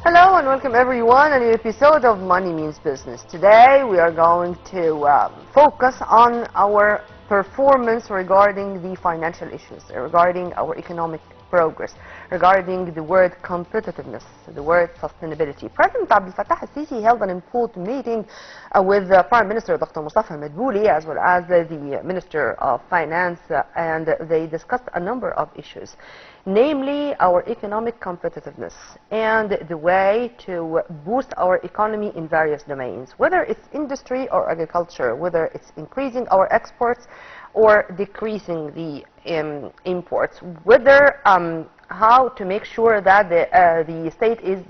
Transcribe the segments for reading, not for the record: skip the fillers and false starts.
Hello and welcome everyone on a new episode of Money Means Business. Today we are going to focus on our performance regarding the financial issues, regarding our economic progress, regarding the word competitiveness, the word sustainability. President Abdel Fattah al-Sisi held an important meeting with Prime Minister Dr. Mustafa Madbouli as well as the Minister of Finance, and they discussed a number of issues, namely our economic competitiveness and the way to boost our economy in various domains, whether it's industry or agriculture, whether it's increasing our exports or decreasing the imports, whether how to make sure that the state is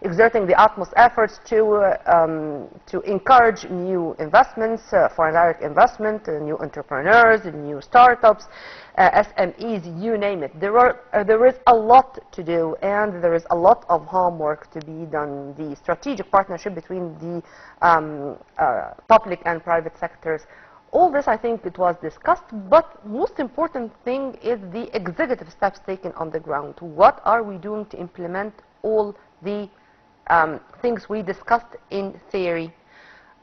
exerting the utmost efforts to encourage new investments, foreign direct investment, new entrepreneurs, new startups, SMEs, you name it. There is a lot to do, and there is a lot of homework to be done. The strategic partnership between the public and private sectors, all this, I think, it was discussed, but most important thing is the executive steps taken on the ground. What are we doing to implement all the things we discussed in theory?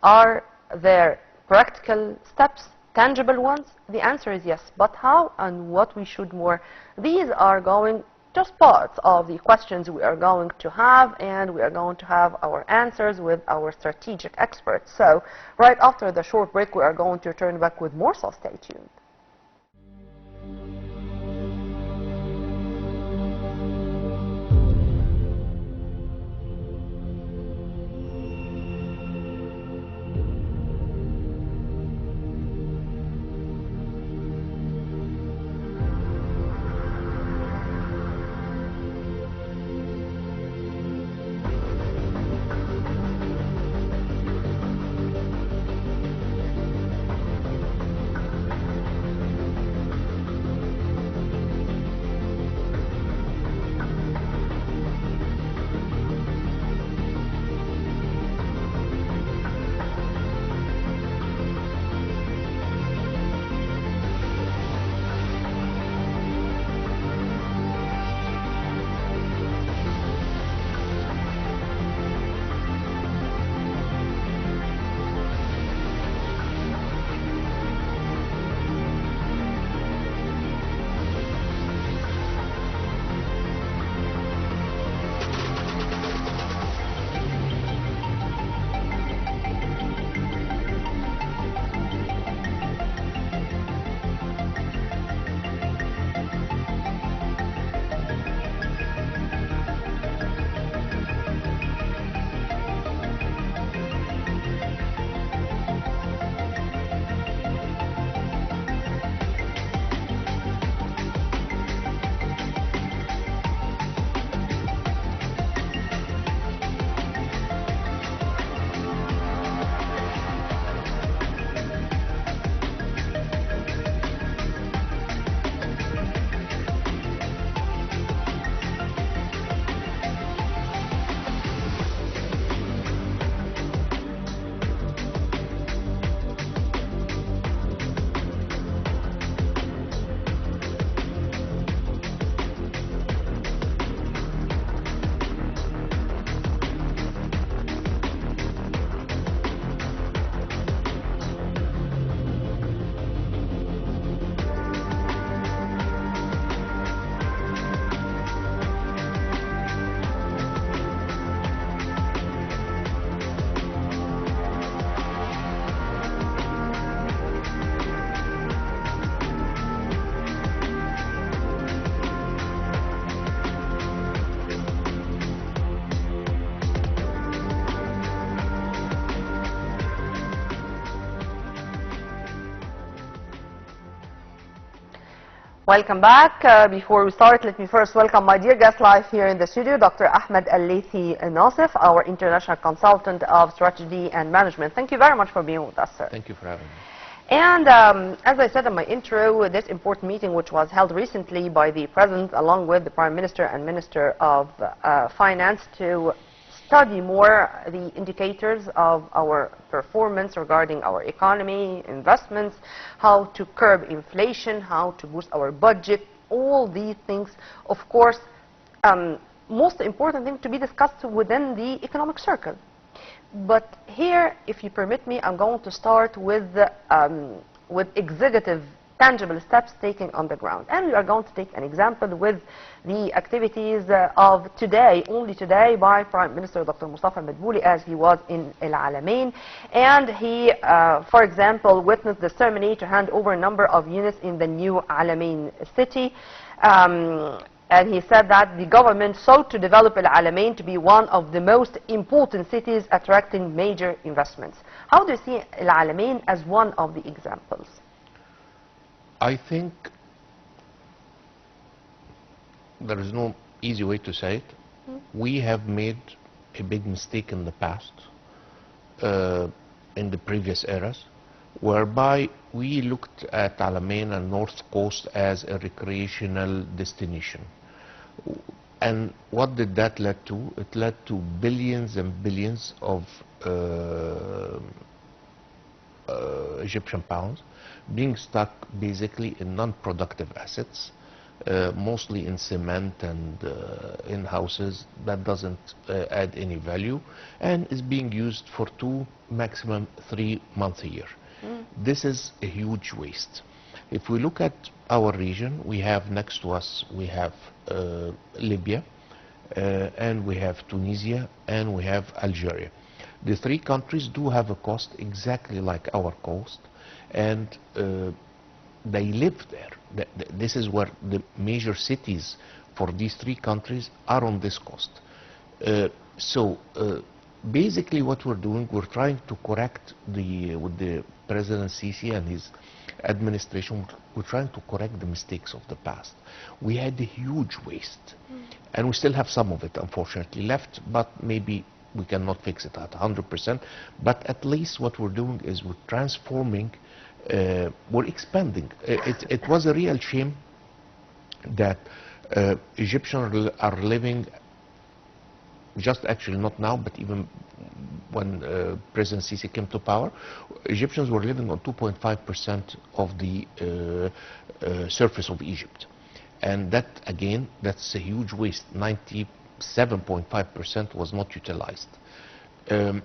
Are there practical steps, tangible ones? The answer is yes, but how and what we should more? These are going just parts of the questions we are going to have, and we are going to have our answers with our strategic experts. So right after the short break, we are going to return back with more, so stay tuned. Welcome back. Before we start, let me first welcome my dear guest live here in the studio, Dr. Ahmed ELLEISSY, our international consultant of strategy and management. Thank you very much for being with us, sir. Thank you for having me. And as I said in my intro, this important meeting, which was held recently by the President along with the Prime Minister and Minister of Finance, to study more the indicators of our performance regarding our economy, investments, how to curb inflation, how to boost our budget, all these things, of course, most important thing to be discussed within the economic circle. But here, if you permit me, I'm going to start with executive tangible steps taken on the ground. And we are going to take an example with the activities of today, only today, by Prime Minister Dr. Mustafa Madbouli, as he was in El Alamein. And he, for example, witnessed the ceremony to hand over a number of units in the new Alamein city. And he said that the government sought to develop El Alamein to be one of the most important cities attracting major investments. How do you see El Alamein as one of the examples? I think there is no easy way to say it. We have made a big mistake in the past, in the previous eras, whereby we looked at Alamein and North Coast as a recreational destination. And what did that lead to? It led to billions and billions of Egyptian pounds being stuck basically in non-productive assets, mostly in cement and in houses that doesn't add any value, and is being used for 2, maximum 3 months a year. This is a huge waste. If we look at our region, we have next to us, we have Libya, and we have Tunisia, and we have Algeria. The 3 countries do have a coast exactly like our coast, and they live there. This is where the major cities for these 3 countries are, on this coast. So basically what we're doing, we're trying to correct with the President Sisi and his administration, we're trying to correct the mistakes of the past. We had a huge waste, and we still have some of it, unfortunately, left, but maybe we cannot fix it at 100%. But at least what we're doing is we're transforming, we're expanding. It was a real shame that Egyptians are living, just actually not now, but even when President Sisi came to power, Egyptians were living on 2.5% of the surface of Egypt. And that, again, that's a huge waste. 97.5% was not utilized. There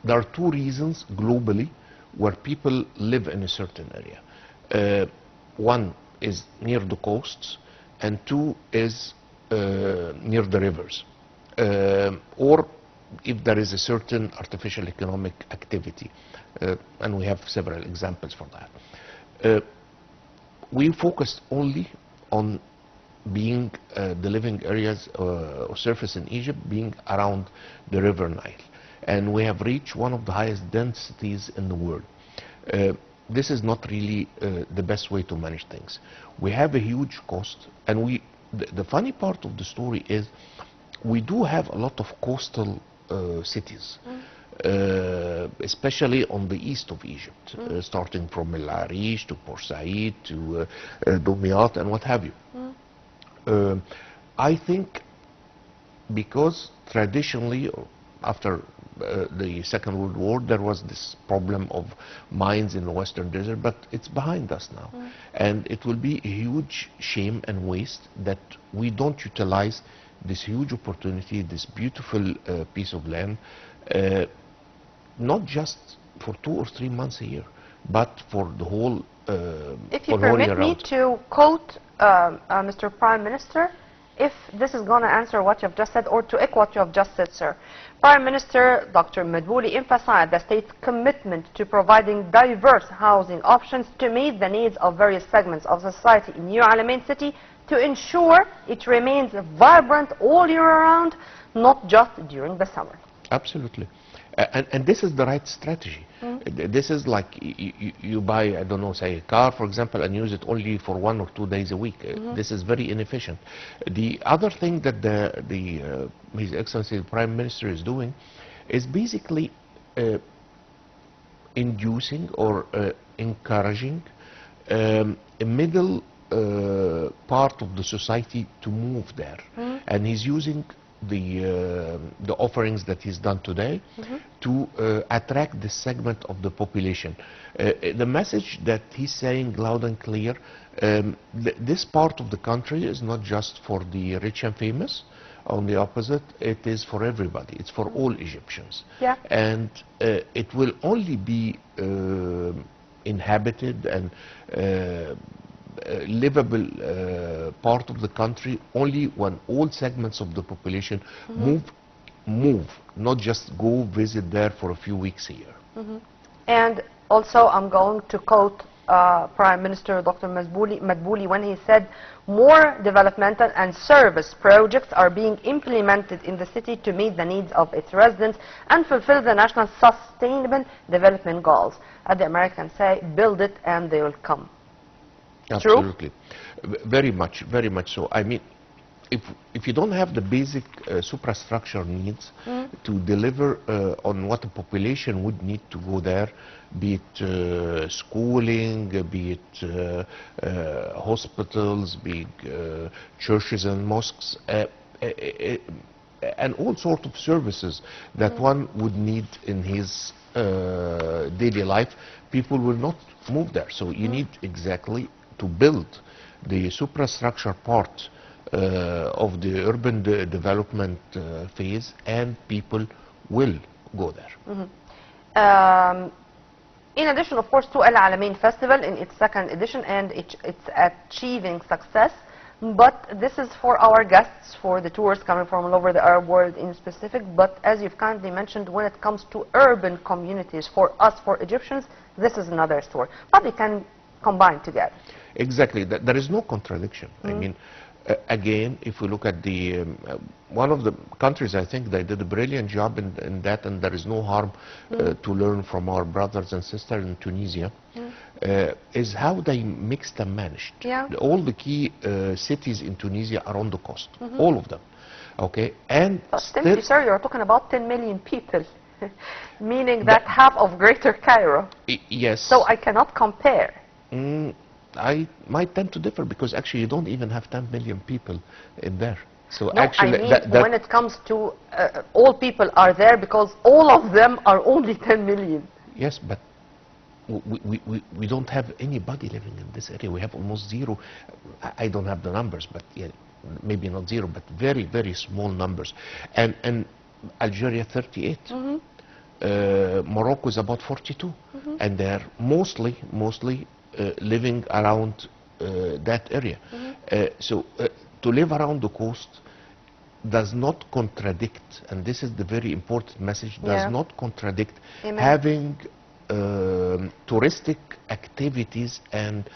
are 2 reasons globally where people live in a certain area. One is near the coasts, and 2 is near the rivers. Or if there is a certain artificial economic activity, and we have several examples for that. We focused only on being the living areas or surface in Egypt being around the river Nile, and we have reached one of the highest densities in the world. This is not really the best way to manage things. We have a huge cost, and the funny part of the story is we do have a lot of coastal cities, especially on the east of Egypt, starting from El Arish to Port Said to Dumyat and what have you. I think because traditionally, after the Second World War, there was this problem of mines in the Western Desert, but it's behind us now. And it will be a huge shame and waste that we don't utilize this huge opportunity, this beautiful piece of land, not just for 2 or 3 months a year, but for the whole If you permit me to quote Mr. Prime Minister, if this is going to answer what you have just said, or to echo what you have just said, sir. Prime Minister Dr. Madbouli emphasized the state's commitment to providing diverse housing options to meet the needs of various segments of society in New Alamein city, to ensure it remains vibrant all year round, not just during the summer. Absolutely. And this is the right strategy. This is like you buy, I don't know, say a car, for example, and use it only for 1 or 2 days a week. This is very inefficient. The other thing that His Excellency the Prime Minister is doing is basically inducing or encouraging a middle part of the society to move there. And he's using the offerings that he's done today to attract this segment of the population. The message that he's saying loud and clear, this part of the country is not just for the rich and famous, On the opposite, it is for everybody. It's for all Egyptians. Yeah. And it will only be inhabited and livable part of the country only when all segments of the population move, not just go visit there for a few weeks a year. And also, I'm going to quote Prime Minister Dr. Madbouli when he said, more developmental and service projects are being implemented in the city to meet the needs of its residents and fulfill the national sustainable development goals. As the Americans say, build it and they will come. Absolutely. True? Very much so. I mean, if you don't have the basic suprastructure needs to deliver on what the population would need to go there, be it schooling, be it hospitals, be it churches and mosques, and all sorts of services that one would need in his daily life, people will not move there. So you need exactly to build the suprastructure part of the urban development phase, and people will go there. In addition, of course, to El Alamein Festival in its second edition, and it's achieving success. But this is for our guests, for the tourists coming from all over the Arab world in specific. But as you've kindly mentioned, when it comes to urban communities, for us, for Egyptians, this is another story. But they can combine together. Exactly. There is no contradiction. I mean, again, if we look at the one of the countries, I think they did a brilliant job in that, and there is no harm to learn from our brothers and sisters in Tunisia, is how they mixed and managed. Yeah. All the key cities in Tunisia are on the coast, all of them. Okay, and still, sir, you're talking about 10 million people, meaning that half of Greater Cairo. Yes. So I cannot compare. I might tend to differ, because actually you don't even have 10 million people in there. So no, actually, I mean, when it comes to all people are there, because all of them are only 10 million. Yes, but we don't have anybody living in this area. We have almost zero. I don't have the numbers, but yeah, maybe not zero, but very, very small numbers. And Algeria 38. Morocco is about 42. And they're mostly living around that area. So to live around the coast does not contradict, and this is the very important message, does not contradict having touristic activities and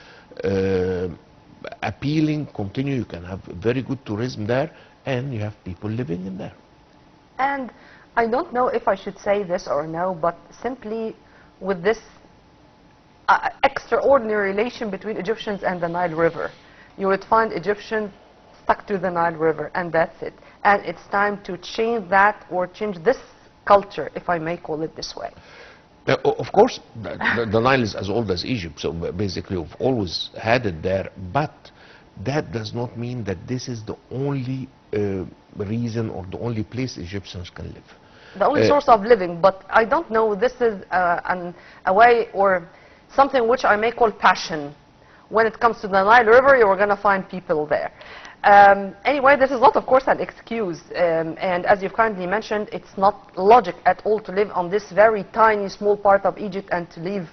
appealing, continue. You can have very good tourism there, and you have people living in there. And I don't know if I should say this or no, but simply with this extraordinary relation between Egyptians and the Nile River, you would find Egyptians stuck to the Nile River, and that's it. And it's time to change that, or change this culture, if I may call it this way. Of course, the Nile is as old as Egypt, so basically we've always had it there, but that does not mean that this is the only reason or the only place Egyptians can live. The only source of living, but I don't know, this is a way or something which I may call passion. When it comes to the Nile River, you're going to find people there. Anyway, this is not, of course, an excuse. And as you've kindly mentioned, it's not logic at all to live on this very tiny, small part of Egypt and to live.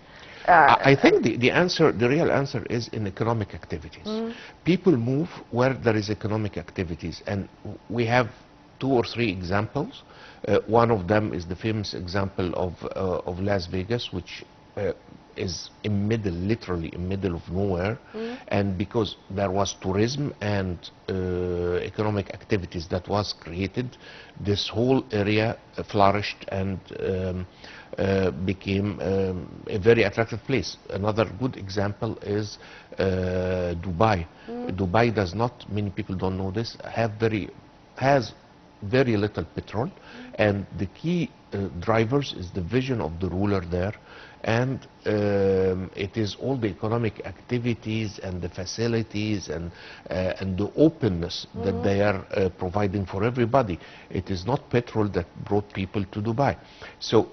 I think the real answer is in economic activities. People move where there is economic activities. And we have 2 or 3 examples. One of them is the famous example of Las Vegas, which is literally in middle of nowhere, and because there was tourism and economic activities that was created, this whole area flourished and became a very attractive place. Another good example is Dubai. Dubai does not, many people don't know this, has very little petrol, and the key drivers is the vision of the ruler there, and it is all the economic activities and the facilities and the openness that they are providing for everybody. It is not petrol that brought people to Dubai. So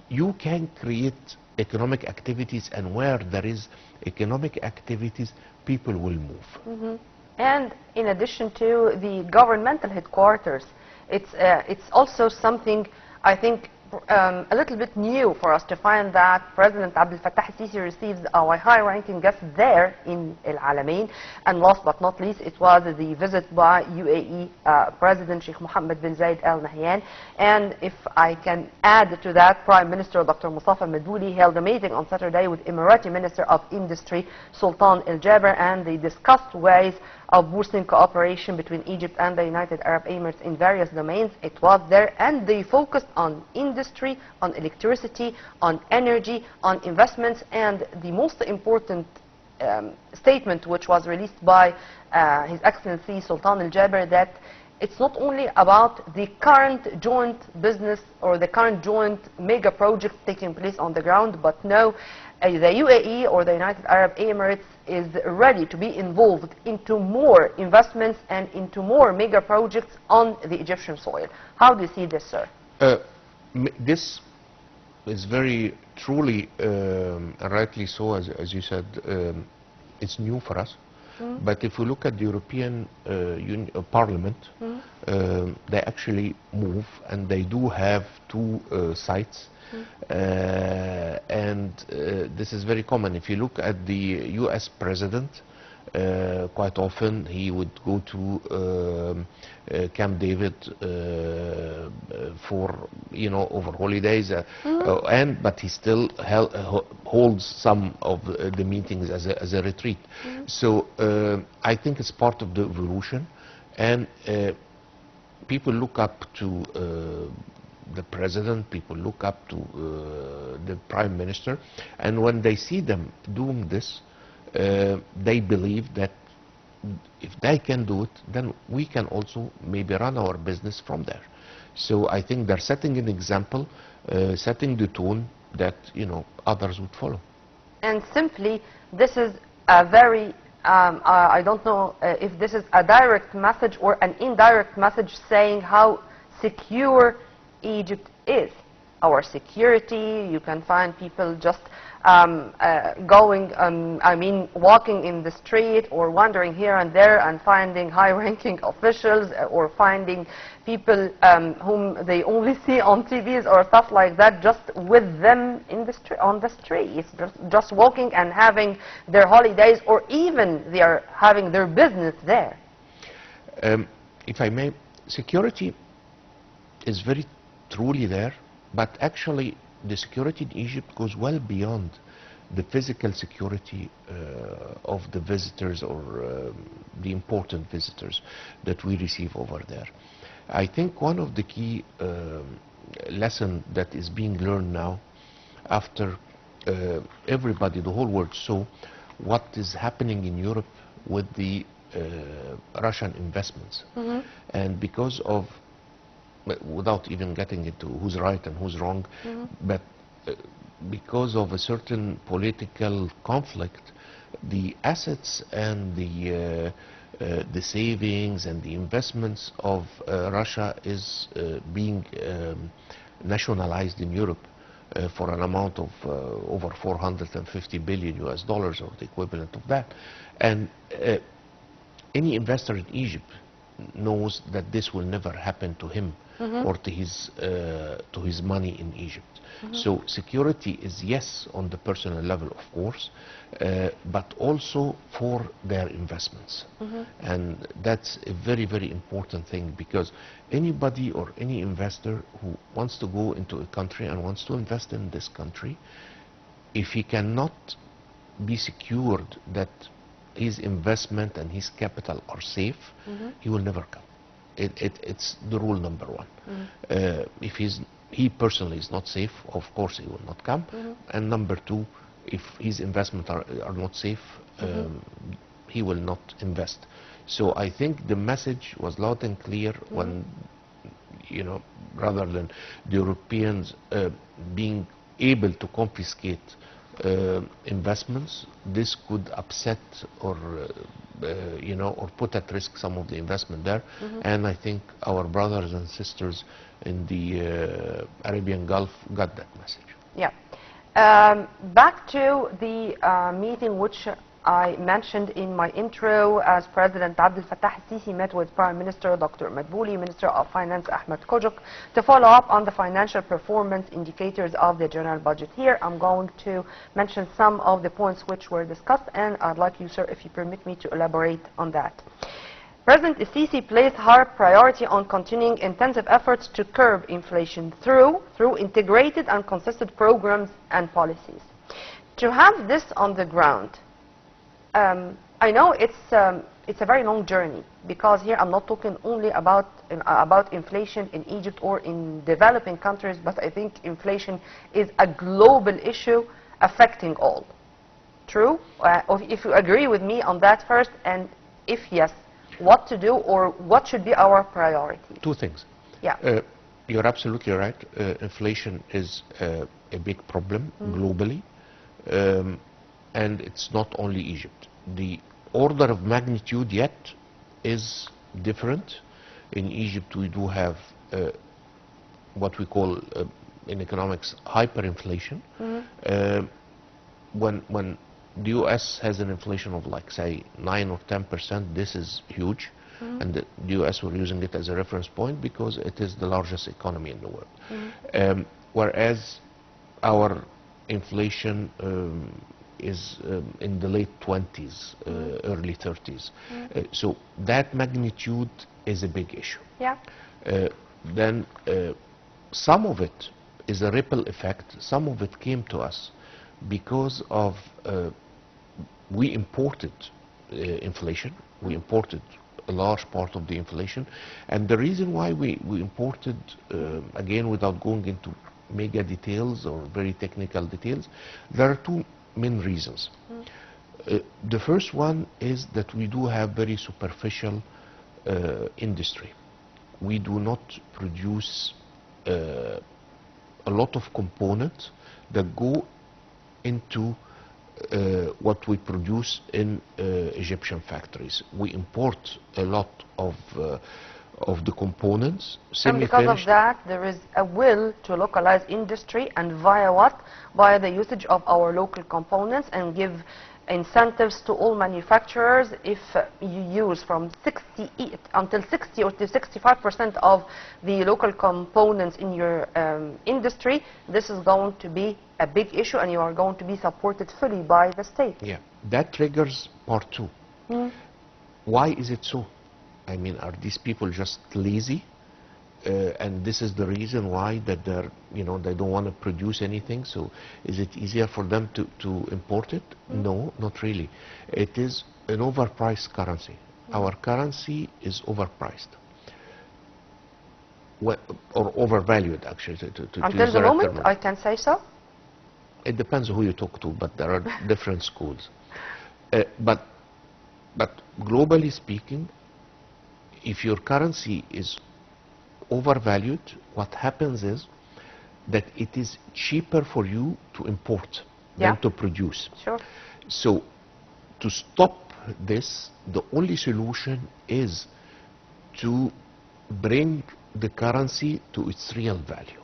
you can create economic activities, and where there is economic activities, people will move. And in addition to the governmental headquarters, it's also something, I think, a little bit new for us to find that President Abdel Fattah al-Sisi receives a high-ranking guest there in El Alamein. And last but not least, it was the visit by UAE President Sheikh Mohammed bin Zayed Al Nahyan. And if I can add to that, Prime Minister Dr. Mustafa Madouli held a meeting on Saturday with Emirati Minister of Industry Sultan Al Jaber, and they discussed ways of boosting cooperation between Egypt and the United Arab Emirates in various domains. It was there, and they focused on industry, on electricity, on energy, on investments, and the most important statement which was released by His Excellency Sultan Al Jaber, that it's not only about the current joint business or the current joint mega projects taking place on the ground, but no, the UAE or the United Arab Emirates is ready to be involved into more investments and into more mega projects on the Egyptian soil. How do you see this, sir? This is very truly, rightly so, as you said, it's new for us. But if we look at the European Parliament, they actually move, and they do have two sites. And this is very common. If you look at the US president, quite often he would go to Camp David for, over holidays, but he still holds some of the meetings as a retreat. So I think it's part of the evolution, and people look up to the president, people look up to the prime minister, and when they see them doing this, they believe that if they can do it, then we can also maybe run our business from there. So I think they're setting an example, setting the tone that others would follow. And simply, this is a very I don't know if this is a direct message or an indirect message saying how secure Egypt is. Our security, you can find people just walking in the street or wandering here and there and finding high-ranking officials or finding people whom they only see on TVs or stuff like that, just with them in the on the streets, just walking and having their holidays, or even they are having their business there. If I may, security is very truly there, but actually the security in Egypt goes well beyond the physical security of the visitors or the important visitors that we receive over there. I think one of the key lesson that is being learned now, after everybody, the whole world saw what is happening in Europe with the Russian investments, and because of, without even getting into who's right and who's wrong, but because of a certain political conflict, the assets and the savings and the investments of Russia is being nationalized in Europe for an amount of over $450 billion US, or the equivalent of that. And any investor in Egypt knows that this will never happen to him or to his money in Egypt. So security is, yes, on the personal level, of course, but also for their investments. And that's a very, very important thing, because anybody or any investor who wants to go into a country and wants to invest in this country, if he cannot be secured that his investment and his capital are safe, he will never come. It's the rule number one. If he personally is not safe, of course he will not come. And number two, if his investments are not safe, he will not invest. So I think the message was loud and clear when, rather than the Europeans being able to confiscate investments, this could upset or or put at risk some of the investment there. And I think our brothers and sisters in the Arabian Gulf got that message. Yeah. Back to the meeting which I mentioned in my intro, as President Abdel Fattah al-Sisi met with Prime Minister Dr. Madbouli, Minister of Finance Ahmed Kojuk, to follow up on the financial performance indicators of the general budget. Here I'm going to mention some of the points which were discussed, and I'd like you, sir, if you permit me, to elaborate on that. President al-Sisi placed high priority on continuing intensive efforts to curb inflation through integrated and consistent programs and policies. To have this on the ground, I know it's a very long journey, because here I'm not talking only about inflation in Egypt or in developing countries, but I think inflation is a global issue affecting all. True? Or if you agree with me on that first, and if yes, what to do or what should be our priority? Two things. Yeah. You're absolutely right. Inflation is a big problem globally. And it's not only Egypt. The order of magnitude yet is different. In Egypt, we do have what we call in economics hyperinflation. When the US has an inflation of, like, say, 9 or 10%, this is huge. And the US, we're using it as a reference point because it is the largest economy in the world. Whereas our inflation is in the late 20s, early 30s. So that magnitude is a big issue. Yeah. Then some of it is a ripple effect. Some of it came to us because of we imported inflation. We imported a large part of the inflation. And the reason why we imported, again, without going into mega details or very technical details, there are two main reasons. The first one is that we do have very superficial industry. We do not produce a lot of components that go into what we produce in Egyptian factories. We import a lot of the components, and because of that, there is a will to localize industry, and via what? Via the usage of our local components, and give incentives to all manufacturers. If you use from 60 until 60 or to 65% of the local components in your industry, this is going to be a big issue, and you are going to be supported fully by the state. Yeah, that triggers part two. Why is it so? I mean, are these people just lazy? And this is the reason why that they're, they don't want to produce anything. So is it easier for them to import it? No, not really. It is an overpriced currency. Our currency is overpriced. Or overvalued, actually. Until the moment, I can say so. It depends who you talk to, but there are different schools. But globally speaking, if your currency is overvalued, what happens is that it is cheaper for you to import than to produce. Sure. So to stop this, the only solution is to bring the currency to its real value.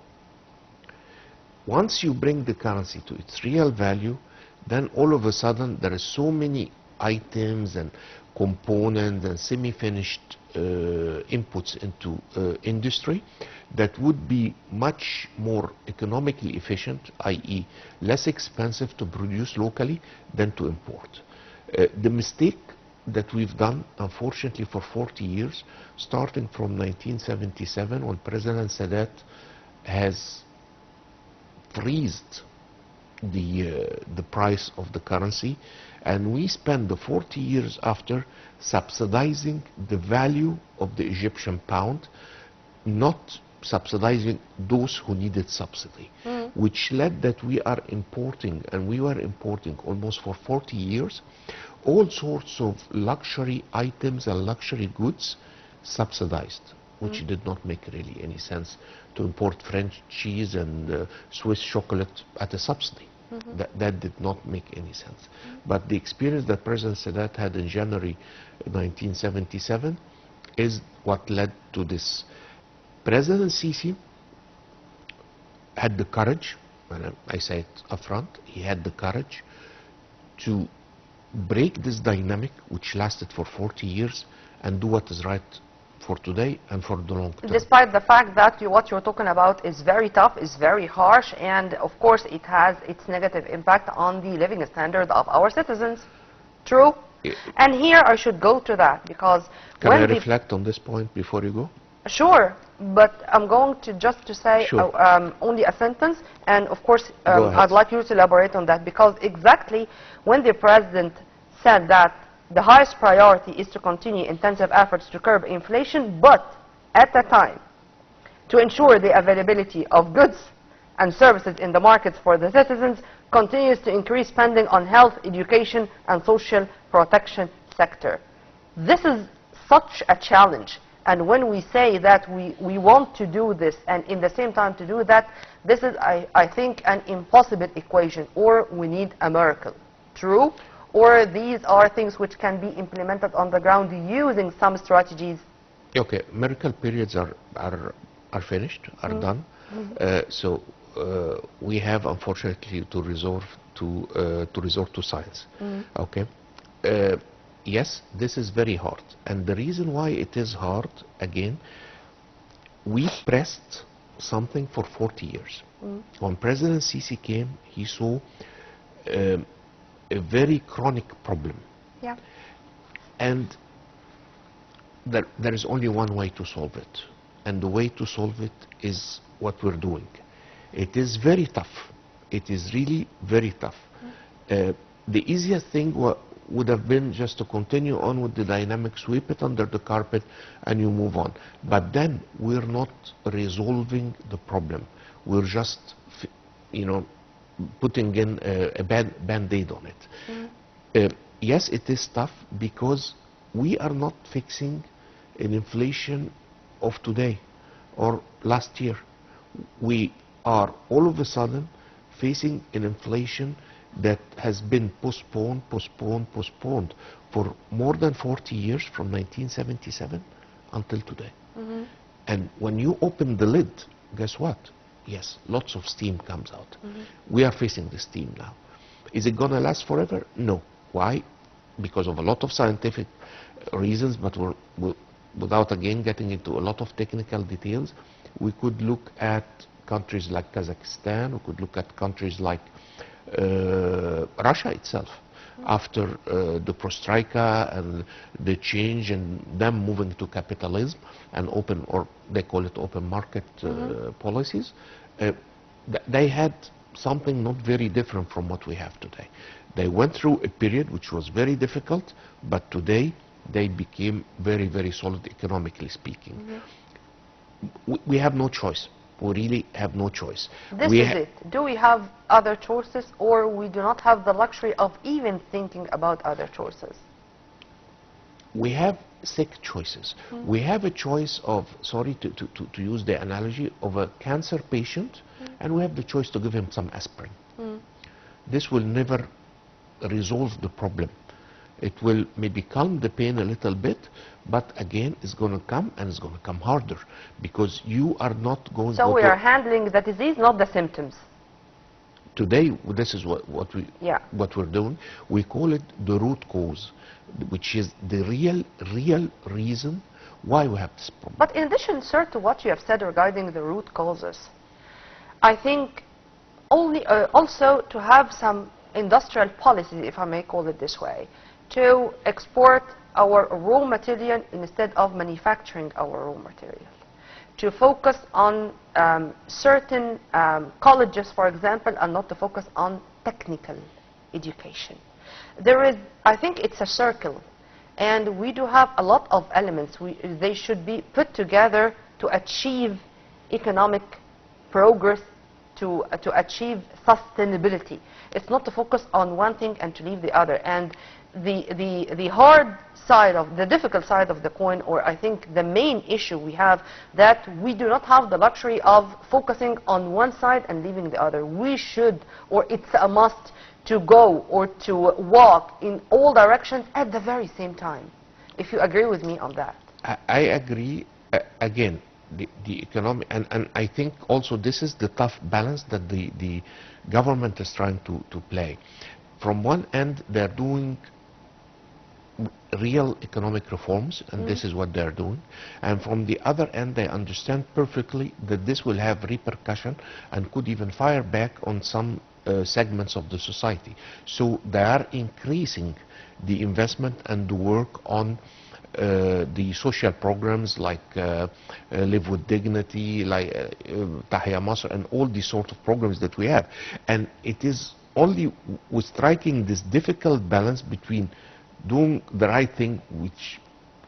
Once you bring the currency to its real value, then all of a sudden there are so many items and components and semi-finished inputs into industry that would be much more economically efficient, i.e. less expensive to produce locally than to import. The mistake that we've done, unfortunately, for 40 years, starting from 1977, when President Sadat has freezed the price of the currency, and we spent the 40 years after subsidizing the value of the Egyptian pound, not subsidizing those who needed subsidy, which led that we are importing, and we were importing almost for 40 years, all sorts of luxury items and luxury goods subsidized, which did not make really any sense to import French cheese and Swiss chocolate at a subsidy. That did not make any sense. But the experience that President Sadat had in January 1977 is what led to this. President Sisi had the courage, and I say it up front, he had the courage to break this dynamic which lasted for 40 years and do what is right for today and for the long term. Despite the fact that what you're talking about is very tough, is very harsh, and of course it has its negative impact on the living standard of our citizens. True? And here I should go to that because Can when I reflect on this point before you go? Sure, but I'm going to just to say Sure. only a sentence, and of course Go ahead. I'd like you to elaborate on that, because exactly when the president said that the highest priority is to continue intensive efforts to curb inflation, but at the time to ensure the availability of goods and services in the markets for the citizens, continues to increase spending on health, education, and social protection sector. This is such a challenge. And when we say that we want to do this and in the same time to do that, this is, I think, an impossible equation, or we need a miracle. True? Or these are things which can be implemented on the ground using some strategies? Okay, miracle periods are finished, are done. So we have, unfortunately, to resort to science. Okay. Yes, this is very hard, and the reason why it is hard, again, we pressed something for 40 years. When President Sisi came, he saw a very chronic problem. Yeah. And there is only one way to solve it, and the way to solve it is what we're doing. It is very tough. It is really very tough. The easiest thing would have been just to continue on with the dynamic, sweep it under the carpet, and you move on. But then we're not resolving the problem. We're just, putting in a band-aid on it. Yes, it is tough because we are not fixing an inflation of today or last year. We are all of a sudden facing an inflation that has been postponed for more than 40 years, from 1977 until today. And when you open the lid, guess what? Yes, lots of steam comes out. We are facing the steam now. Is it going to last forever? No. Why? Because of a lot of scientific reasons, but without again getting into a lot of technical details, we could look at countries like Kazakhstan, we could look at countries like Russia itself, after the Perestroika and the change and them moving to capitalism and open, or they call it open market policies, they had something not very different from what we have today. They went through a period which was very difficult, but today they became very, very solid economically speaking. We have no choice. We really have no choice. This is it. Do we have other choices, or we do not have the luxury of even thinking about other choices? We have sick choices. We have a choice of, sorry to use the analogy, of a cancer patient, and we have the choice to give him some aspirin. This will never resolve the problem. It will maybe calm the pain a little bit, but again, it's going to come, and it's going to come harder, because you are not going to... So we are handling the disease, not the symptoms. Today, this is what we're doing. We call it the root cause, which is the real reason why we have this problem. But in addition, sir, to what you have said regarding the root causes, I think also to have some industrial policies, if I may call it this way, to export our raw material instead of manufacturing our raw material, to focus on certain colleges, for example, and not to focus on technical education. There is, I think it's a circle, and we do have a lot of elements. They should be put together to achieve economic progress, to achieve sustainability. It's not to focus on one thing and to leave the other. And the hard side of the difficult side of the coin, or I think the main issue we have, that we do not have the luxury of focusing on one side and leaving the other. We should, or it's a must, to go or to walk in all directions at the very same time. If you agree with me on that. I agree. Again, the economic, and I think also this is the tough balance that the government is trying to play. From one end, they're doing real economic reforms, and this is what they're doing. And from the other end, they understand perfectly that this will have repercussion and could even fire back on some segments of the society. So they are increasing the investment and the work on the social programs like Live with Dignity, like Tahya Masr, and all these sort of programs that we have. And it is only with striking this difficult balance between doing the right thing, which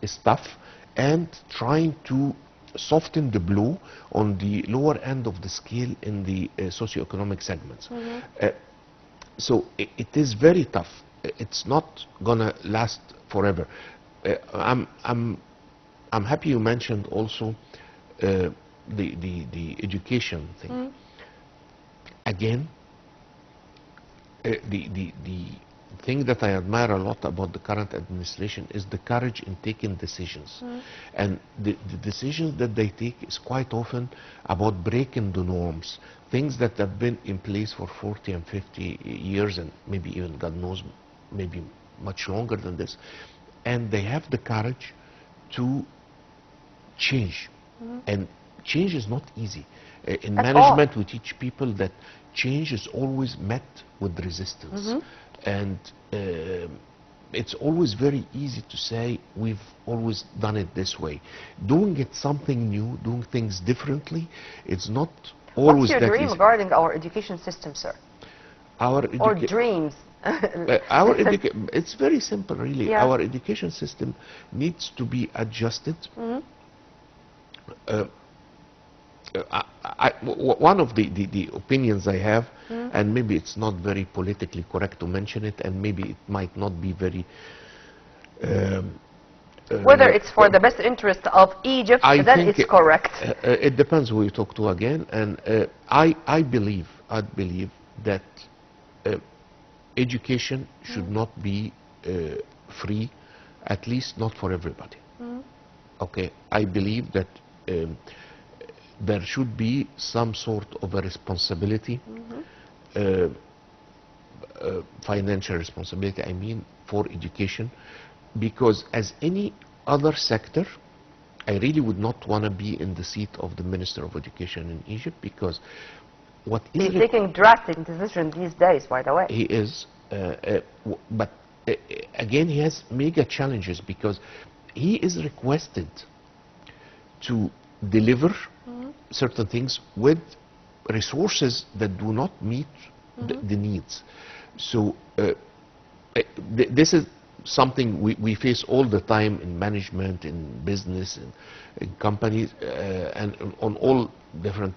is tough, and trying to soften the blow on the lower end of the scale in the socioeconomic segments. So it is very tough. It's not gonna last forever. I'm happy you mentioned also the education thing. Again, the thing that I admire a lot about the current administration is the courage in taking decisions. And the decisions that they take is quite often about breaking the norms, things that have been in place for 40 and 50 years, and maybe even, God knows, maybe much longer than this. And they have the courage to change. And change is not easy. In management, we teach people that change is always met with resistance. And it's always very easy to say, we've always done it this way. Doing it something new, doing things differently, it's not always that easy. What's your dream regarding our education system, sir? Or dreams? It's very simple, really. Our education system needs to be adjusted. One of the opinions I have, and maybe it's not very politically correct to mention it, and maybe it might not be very whether it's for the best interest of Egypt, then it's correct. It depends who you talk to again, and I believe that education should not be free, at least not for everybody. Okay, I believe that there should be some sort of a responsibility, financial responsibility, I mean, for education, because as any other sector, I really would not want to be in the seat of the Minister of Education in Egypt, because what is he's taking drastic decisions these days, by the way. He is, but again, he has mega challenges, because he is requested to deliver certain things with resources that do not meet the needs. So this is something we face all the time in management, in business, in companies, and on all different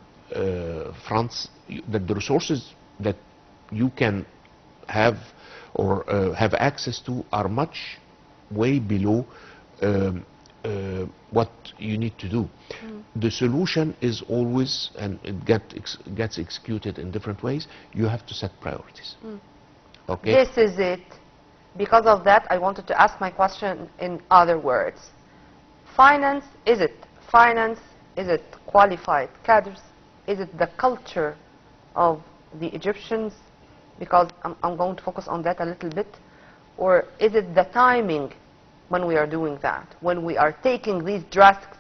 fronts, that the resources that you can have or have access to are much way below what you need to do. The solution is always, and it gets executed in different ways, you have to set priorities. Okay? This is it. Because of that, I wanted to ask my question in other words. Finance, is it finance? Is it qualified cadres? Is it the culture of the Egyptians? Because I'm going to focus on that a little bit. Or is it the timing when we are doing that, when we are taking these drastic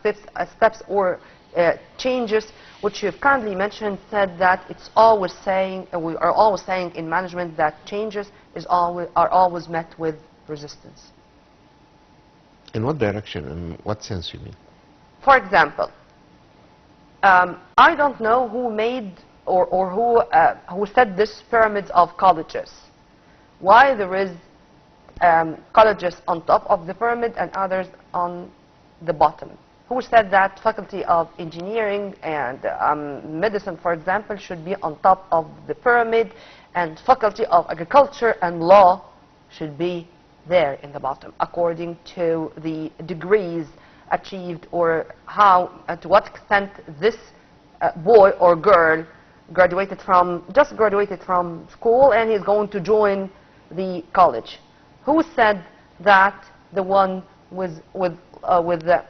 steps or changes, which you've kindly mentioned, said that it's always saying, we are always saying in management that changes are always met with resistance. In what direction, in what sense you mean? For example, I don't know who made or who set this pyramids of colleges. Why there is colleges on top of the pyramid and others on the bottom? Who said that faculty of engineering and medicine, for example, should be on top of the pyramid, and faculty of agriculture and law should be there in the bottom, according to the degrees achieved, or how, to what extent this boy or girl just graduated from school and he's going to join the college? Who said that the one with the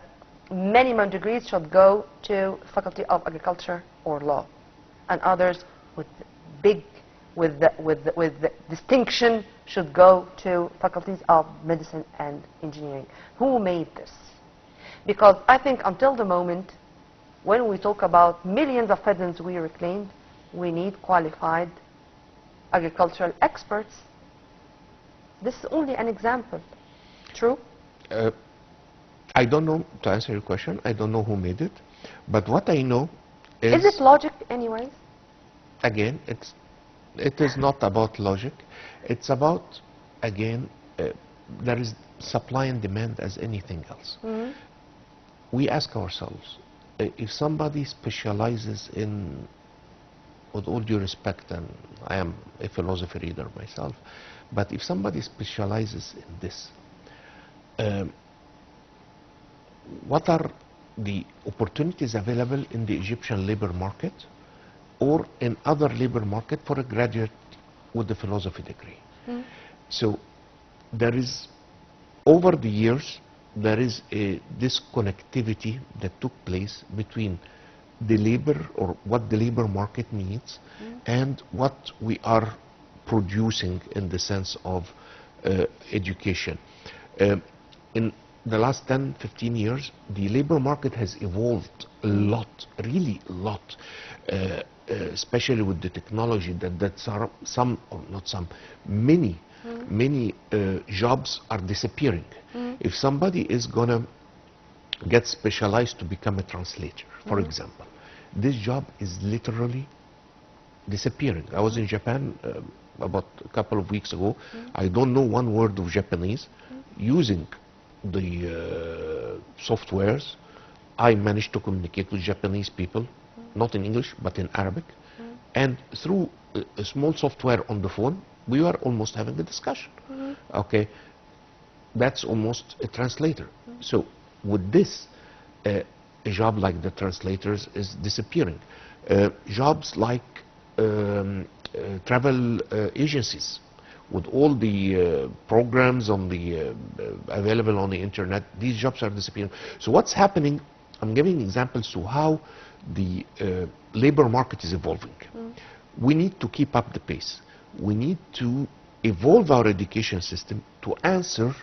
minimum degrees should go to Faculty of Agriculture or Law, and others with big with the distinction should go to faculties of medicine and engineering. Who made this? Because I think until the moment, when we talk about millions of pheasants we reclaimed, we need qualified agricultural experts. This is only an example. True? I don't know, to answer your question, I don't know who made it, but what I know is... Is it logic anyways? Again, it is not about logic. It's about, again, there is supply and demand as anything else. Mm-hmm. We ask ourselves, if somebody specializes in, with all due respect, and I am a philosophy reader myself, but if somebody specializes in this, what are the opportunities available in the Egyptian labor market or in other labor market for a graduate with a philosophy degree? Mm. So there is, over the years, there is a disconnectivity that took place between the labor, or what the labor market needs, and what we are producing in the sense of education. In the last 10, 15 years, the labor market has evolved a lot, really a lot, especially with the technology that some, or not some, many jobs are disappearing. If somebody is gonna get specialized to become a translator, for example, this job is literally disappearing. I was in Japan about a couple of weeks ago. I don't know one word of Japanese. Using the softwares, I managed to communicate with Japanese people, not in English, but in Arabic. And through a small software on the phone, we were almost having a discussion. Okay, that's almost a translator. So with this, a job like the translators is disappearing. Jobs like travel agencies, with all the programs on the available on the internet, these jobs are disappearing. So what's happening? I'm giving examples to how the labor market is evolving. We need to keep up the pace. We need to evolve our education system to answer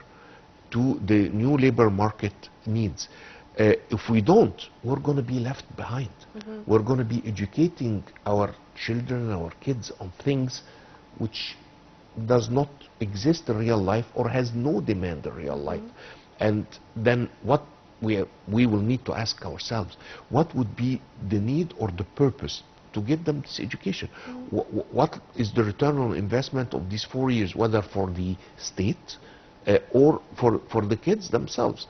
to the new labor market needs. If we don't, we're going to be left behind. We're going to be educating our children, our kids on things which does not exist in real life or has no demand in real life. And then what we will need to ask ourselves, what would be the need or the purpose to give them this education? What is the return on investment of these 4 years, whether for the state or for the kids themselves?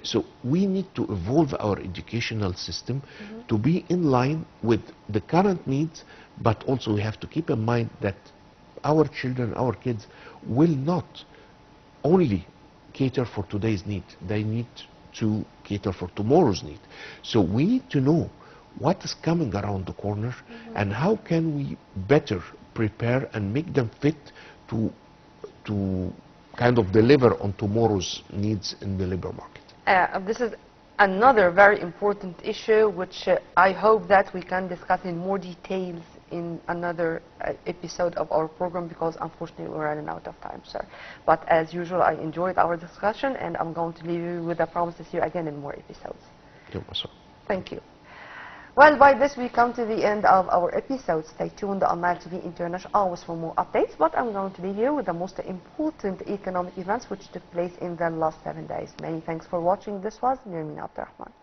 So we need to evolve our educational system to be in line with the current needs, but also we have to keep in mind that our children, our kids, will not only cater for today's need. They need to cater for tomorrow's need. So we need to know what is coming around the corner and how can we better prepare and make them fit to kind of deliver on tomorrow's needs in the labor market. This is another very important issue which I hope that we can discuss in more details in another episode of our program, because unfortunately we're running out of time, sir. But as usual, I enjoyed our discussion, and I'm going to leave you with a promise to see you again in more episodes. Thank you. Well, by this we come to the end of our episode. Stay tuned on Nile TV International always for more updates, but I'm going to leave you with the most important economic events which took place in the last 7 days. Many thanks for watching. This was Nermin Abdurrahman.